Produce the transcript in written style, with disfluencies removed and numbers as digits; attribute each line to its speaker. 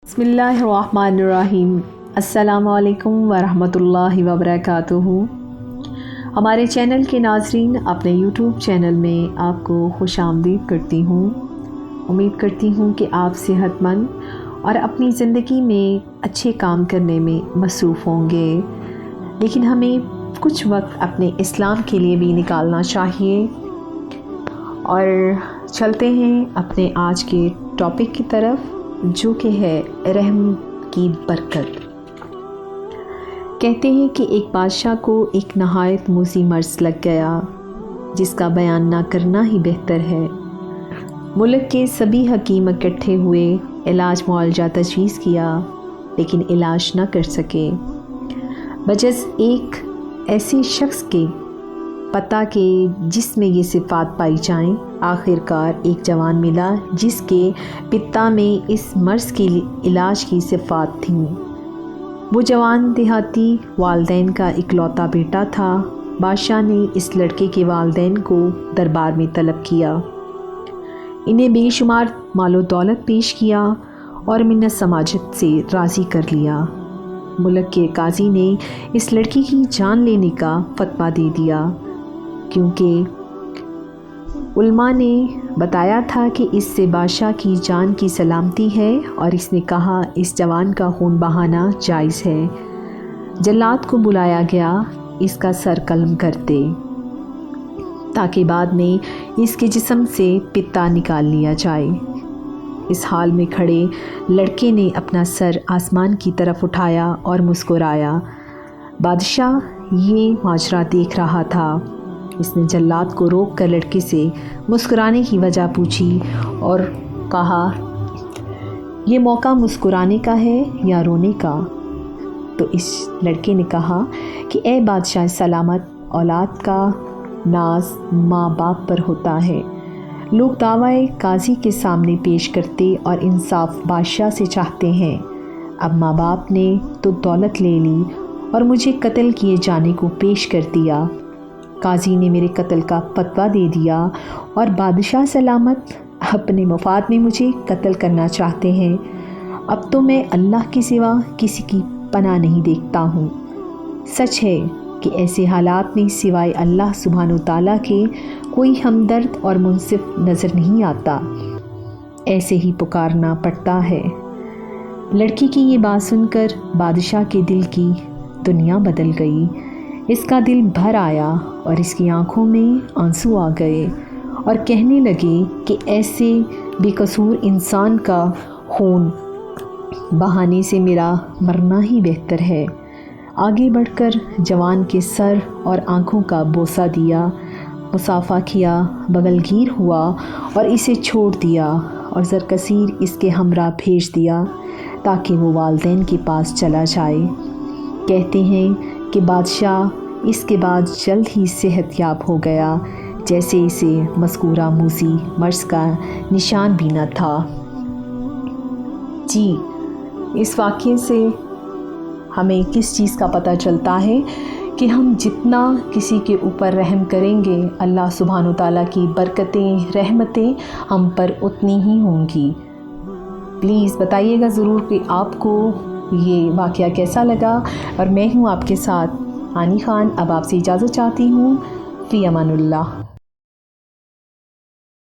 Speaker 1: بسم اللہ الرحمن الرحیم۔ السلام علیکم ورحمۃ اللہ وبرکاتہ۔ ہمارے چینل کے ناظرین، اپنے یوٹیوب چینل میں آپ کو خوش آمدید کرتی ہوں۔ امید کرتی ہوں کہ آپ صحت مند اور اپنی زندگی میں اچھے کام کرنے میں مصروف ہوں گے، لیکن ہمیں کچھ وقت اپنے اسلام کے لیے بھی نکالنا چاہیے۔ اور چلتے ہیں اپنے آج کے ٹاپک کی طرف، جو کہ ہے رحم کی برکت۔ کہتے ہیں کہ ایک بادشاہ کو ایک نہایت موذی مرض لگ گیا، جس کا بیان نہ کرنا ہی بہتر ہے۔ ملک کے سبھی حکیم اکٹھے ہوئے، علاج معالجہ تجویز کیا، لیکن علاج نہ کر سکے، بجز ایک ایسے شخص کے پتہ کہ جس میں یہ صفات پائی جائیں۔ آخر کار ایک جوان ملا جس کے پتا میں اس مرض کے علاج کی صفات تھیں۔ وہ جوان دیہاتی والدین کا اکلوتا بیٹا تھا۔ بادشاہ نے اس لڑکے کے والدین کو دربار میں طلب کیا، انہیں بے شمار مال و دولت پیش کیا اور منت سماجت سے راضی کر لیا۔ ملک کے قاضی نے اس لڑکی کی جان لینے کا فتویٰ دے دیا، کیونکہ علماء نے بتایا تھا کہ اس سے بادشاہ کی جان کی سلامتی ہے، اور اس نے کہا اس جوان کا خون بہانا جائز ہے۔ جلاد کو بلایا گیا اس کا سر قلم کرتے، تاکہ بعد میں اس کے جسم سے پتا نکال لیا جائے۔ اس حال میں کھڑے لڑکے نے اپنا سر آسمان کی طرف اٹھایا اور مسکرایا۔ بادشاہ یہ ماجرا دیکھ رہا تھا۔ اس نے جلاد کو روک کر لڑکے سے مسکرانے کی وجہ پوچھی اور کہا، یہ موقع مسکرانے کا ہے یا رونے کا؟ تو اس لڑکے نے کہا کہ اے بادشاہ سلامت، اولاد کا ناز ماں باپ پر ہوتا ہے۔ لوگ دعوی قاضی کے سامنے پیش کرتے اور انصاف بادشاہ سے چاہتے ہیں۔ اب ماں باپ نے تو دولت لے لی اور مجھے قتل کیے جانے کو پیش کر دیا۔ قاضی نے میرے قتل کا فتویٰ دے دیا اور بادشاہ سلامت اپنے مفاد میں مجھے قتل کرنا چاہتے ہیں۔ اب تو میں اللہ کے سوا کسی کی پناہ نہیں دیکھتا ہوں۔ سچ ہے کہ ایسے حالات میں سوائے اللہ سبحانہ وتعالیٰ کے کوئی ہمدرد اور منصف نظر نہیں آتا، ایسے ہی پکارنا پڑتا ہے۔ لڑکی کی یہ بات سن کر بادشاہ کے دل کی دنیا بدل گئی۔ اس کا دل بھر آیا اور اس کی آنکھوں میں آنسو آ گئے، اور کہنے لگے کہ ایسے بے قصور انسان کا خون بہانے سے میرا مرنا ہی بہتر ہے۔ آگے بڑھ کر جوان کے سر اور آنکھوں کا بوسہ دیا، مصافحہ کیا، بغل گیر ہوا اور اسے چھوڑ دیا، اور زرکسیر اس کے ہمراہ بھیج دیا تاکہ وہ والدین کے پاس چلا جائے۔ کہتے ہیں کہ بادشاہ اس کے بعد جلد ہی صحت یاب ہو گیا، جیسے اسے مذکورہ موذی مرض کا نشان بھی نہ تھا۔ جی، اس واقعے سے ہمیں کس چیز کا پتہ چلتا ہے کہ ہم جتنا کسی کے اوپر رحم کریں گے، اللہ سبحانہ وتعالیٰ کی برکتیں، رحمتیں ہم پر اتنی ہی ہوں گی۔ پلیز بتائیے گا ضرور کہ آپ کو یہ واقعہ کیسا لگا، اور میں ہوں آپ کے ساتھ ہانی خان۔ اب آپ سے اجازت چاہتی ہوں، فی امان اللہ۔